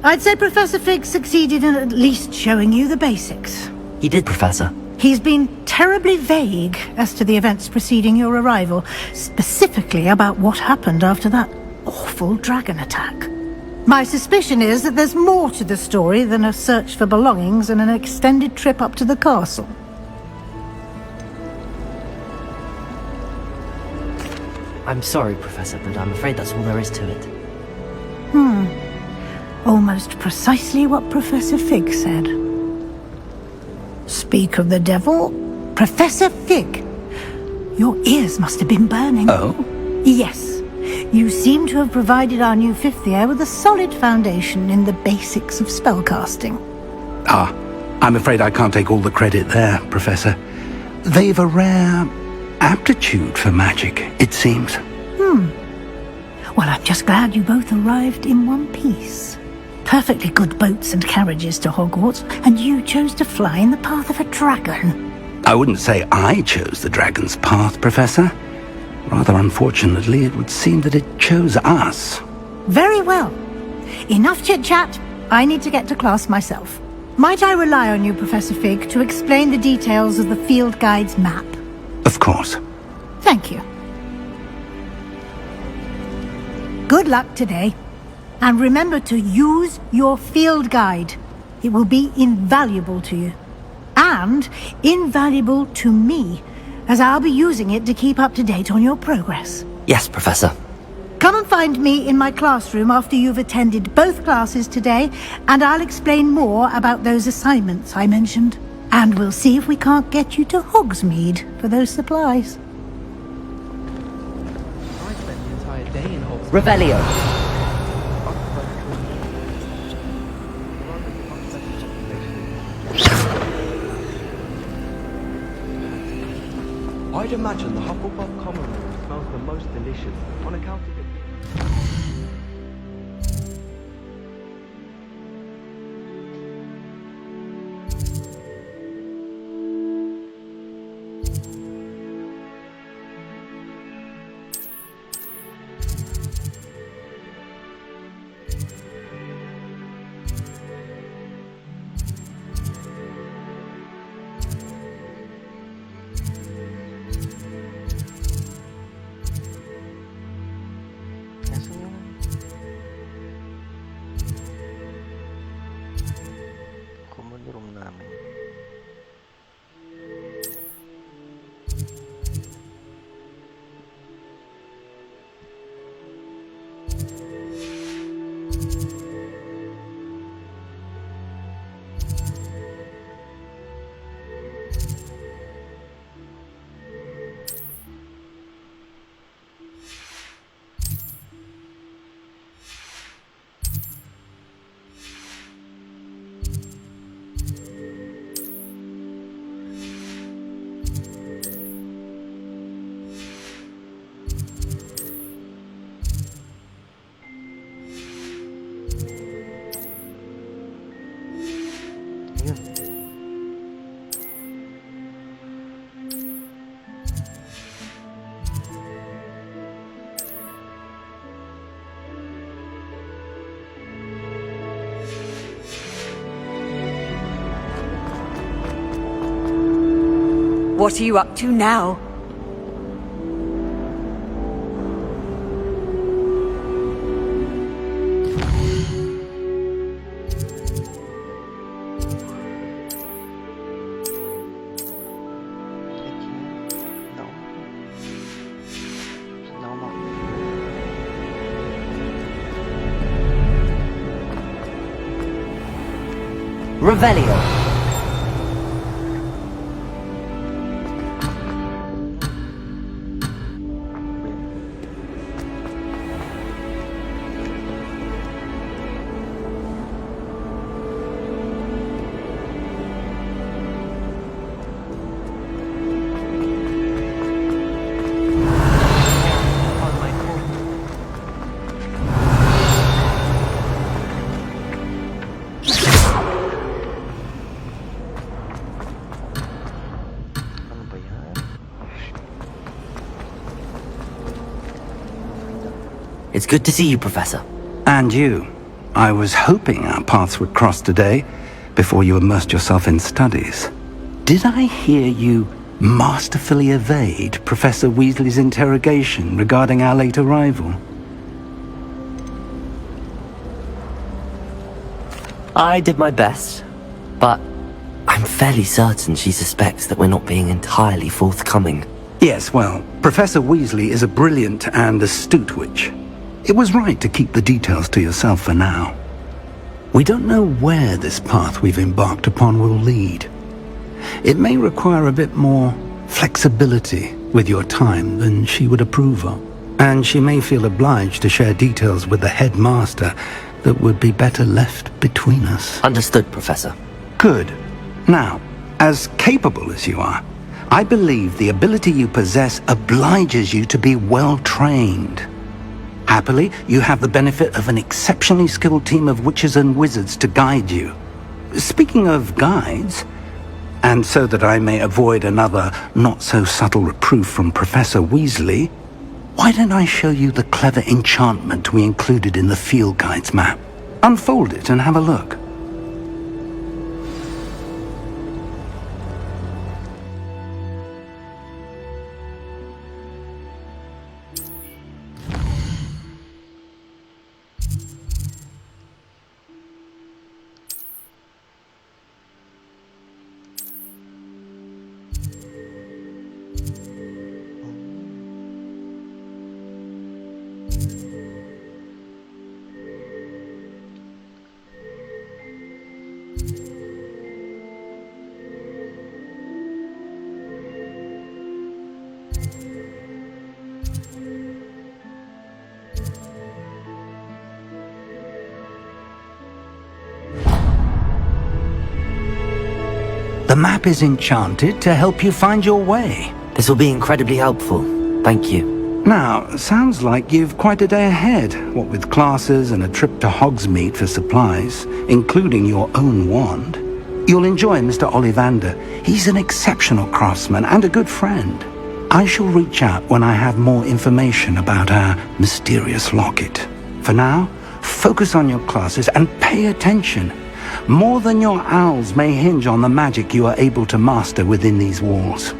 I'd say Professor Fig succeeded in at least showing you the basics. He did, Professor. He's been terribly vague as to the events preceding your arrival, specifically about what happened after that awful dragon attack. My suspicion is that there's more to the story than a search for belongings and an extended trip up to the castle. I'm sorry, Professor, but I'm afraid that's all there is to it. Almost precisely what Professor Fig said. Speak of the devil, Professor Fig. Your ears must have been burning. Oh? Yes. You seem to have provided our new fifth year with a solid foundation in the basics of spellcasting. Ah, I'm afraid I can't take all the credit there, Professor. They've a rare aptitude for magic, it seems. Well, I'm just glad you both arrived in one piece. Perfectly good boats and carriages to Hogwarts, and you chose to fly in the path of a dragon. I wouldn't say I chose the dragon's path, Professor. Rather unfortunately, it would seem that it chose us. Very well. Enough chit-chat. I need to get to class myself. Might I rely on you, Professor Fig, to explain the details of the field guide's map? Of course. Thank you. Good luck today. And remember to use your field guide. It will be invaluable to you. And invaluable to me, as I'll be using it to keep up to date on your progress. Yes, Professor. Come and find me in my classroom after you've attended both classes today, and I'll explain more about those assignments I mentioned. And we'll see if we can't get you to Hogsmeade for those supplies. I spent the entire day in Hogsmeade. Revelio. I'd imagine the Hufflepuff common room smells the most delicious on account of it. Common room namin. What are you up to now? Revelio. It's good to see you, Professor. And you. I was hoping our paths would cross today, before you immersed yourself in studies. Did I hear you masterfully evade Professor Weasley's interrogation regarding our late arrival? I did my best, but I'm fairly certain she suspects that we're not being entirely forthcoming. Yes, well, Professor Weasley is a brilliant and astute witch. It was right to keep the details to yourself for now. We don't know where this path we've embarked upon will lead. It may require a bit more flexibility with your time than she would approve of. And she may feel obliged to share details with the headmaster that would be better left between us. Understood, Professor. Good. Now, as capable as you are, I believe the ability you possess obliges you to be well trained. Happily, you have the benefit of an exceptionally skilled team of witches and wizards to guide you. Speaking of guides, and so that I may avoid another not-so-subtle reproof from Professor Weasley, why don't I show you the clever enchantment we included in the field guide's map? Unfold it and have a look. The map is enchanted to help you find your way. This will be incredibly helpful. Thank you. Now, sounds like you've quite a day ahead, what with classes and a trip to Hogsmeade for supplies, including your own wand. You'll enjoy Mr. Ollivander. He's an exceptional craftsman and a good friend. I shall reach out when I have more information about our mysterious locket. For now, focus on your classes and pay attention. More than your owls may hinge on the magic you are able to master within these walls.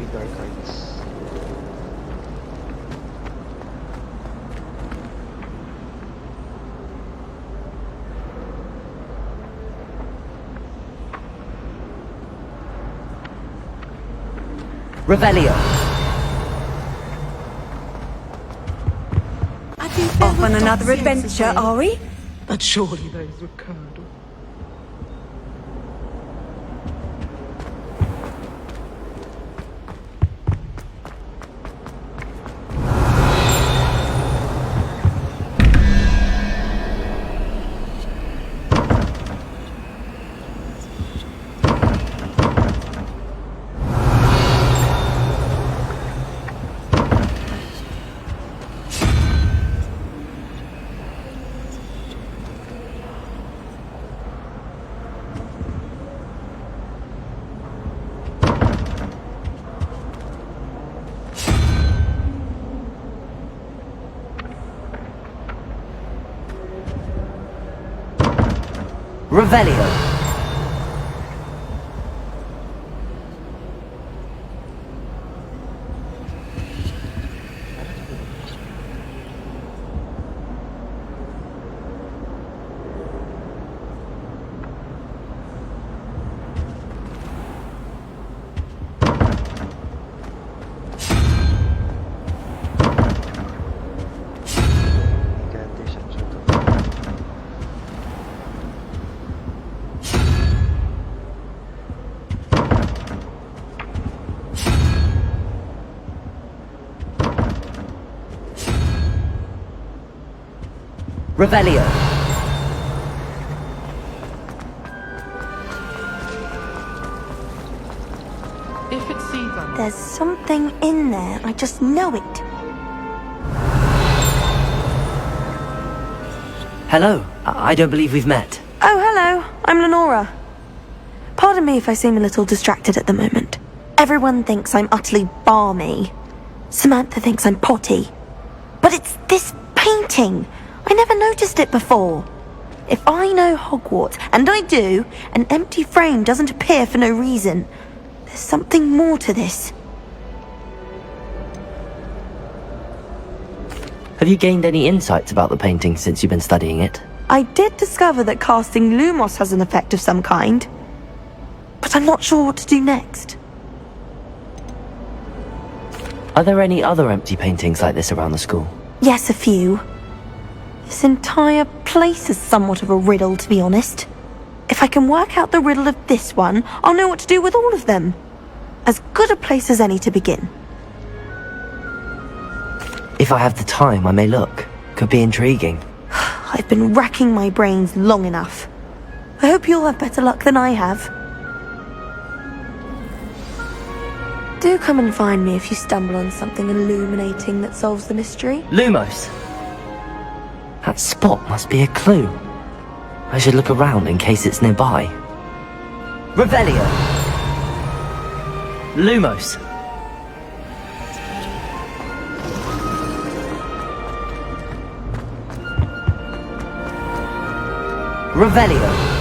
3 dark cards. Revelio. Off on another adventure, are we? But surely those were curdled. Revelio. Revelio. If it sees them. There's something in there. I just know it. Hello. I don't believe we've met. Oh, hello. I'm Lenora. Pardon me if I seem a little distracted at the moment. Everyone thinks I'm utterly balmy. Samantha thinks I'm potty. But it's this painting. I never noticed it before. If I know Hogwarts, and I do, an empty frame doesn't appear for no reason. There's something more to this. Have you gained any insights about the painting since you've been studying it? I did discover that casting Lumos has an effect of some kind. But I'm not sure what to do next. Are there any other empty paintings like this around the school? Yes, a few. This entire place is somewhat of a riddle, to be honest. If I can work out the riddle of this one, I'll know what to do with all of them. As good a place as any to begin. If I have the time, I may look. Could be intriguing. I've been racking my brains long enough. I hope you'll have better luck than I have. Do come and find me if you stumble on something illuminating that solves the mystery. Lumos. That spot must be a clue. I should look around in case it's nearby. Revelio. Lumos. Revelio.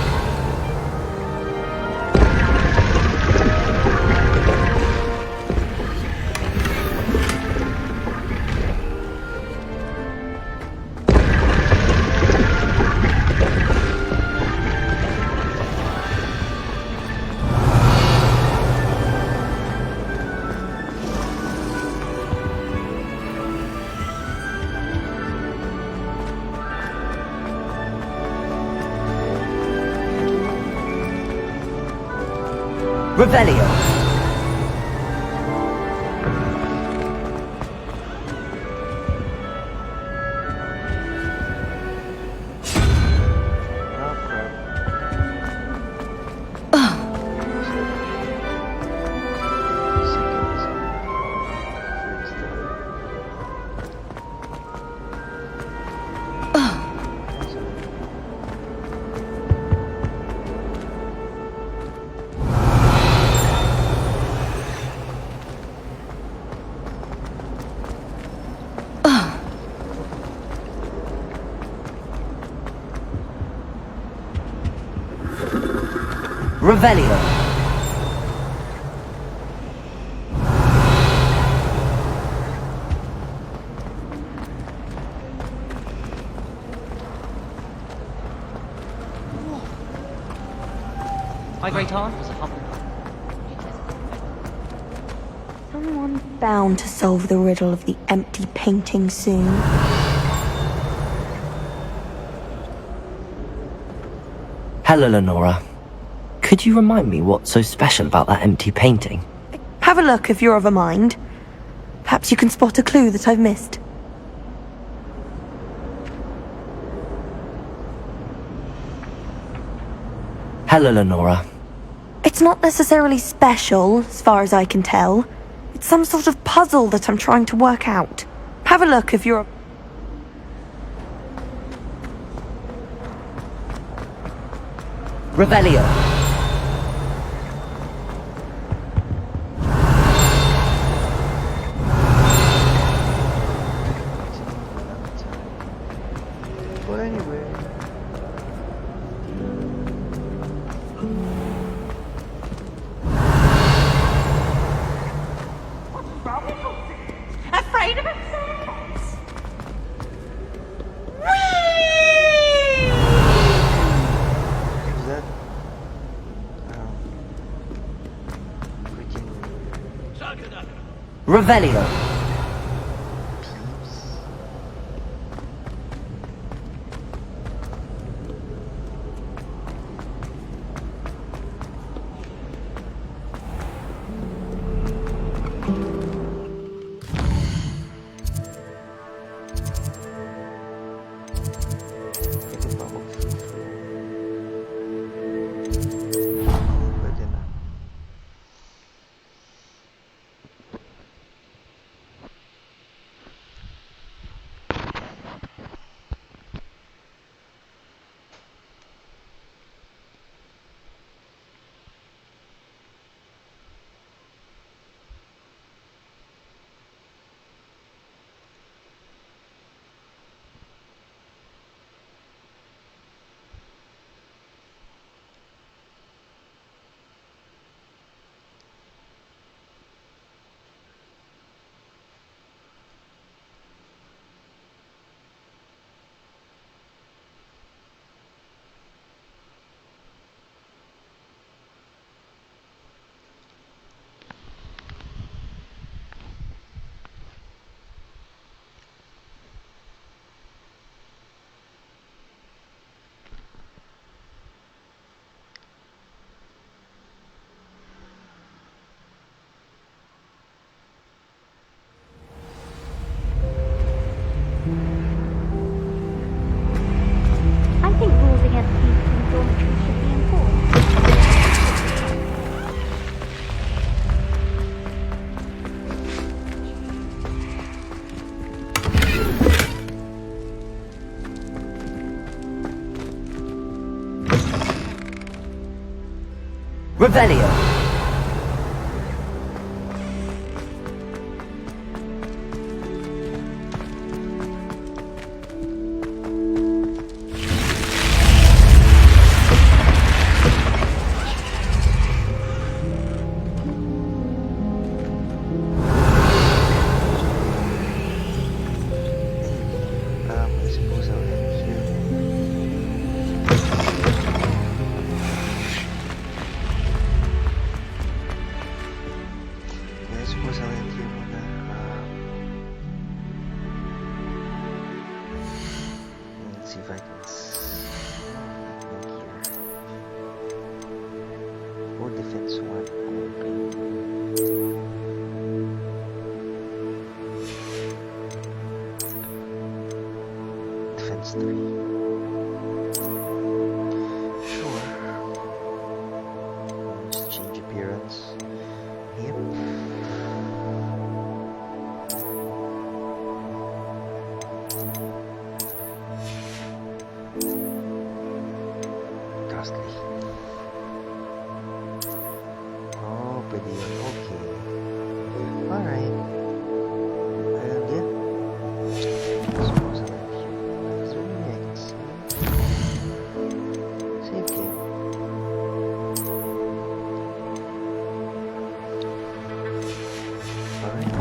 Revelio. Revelio. My great aunt was a Hufflepuff. Someone bound to solve the riddle of the empty painting soon. Hello, Lenora. Could you remind me what's so special about that empty painting? Have a look if you're of a mind. Perhaps you can spot a clue that I've missed. Hello, Lenora. It's not necessarily special, as far as I can tell. It's some sort of puzzle that I'm trying to work out. Have a look if you're... Revelio. But anyway. Afraid of insects? Is that freaking Revelio. pwede na. I think rules against thieves in dormitories should be enforced. Revelio. I suppose I'll end here. I suppose I'll end here muna. Let's see if I can make here. Or defense 1 open. Defense 3. Sure. Just change appearance. Yep. Costly. Oh, pwede yun. Okay. Alright. And yeah. Suppose I'll end here. Is there anything I can save? Save game. Alright.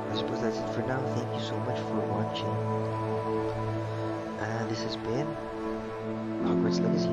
I suppose that's it for now. Thank you so much for watching. And this has been Hogwarts Legacy.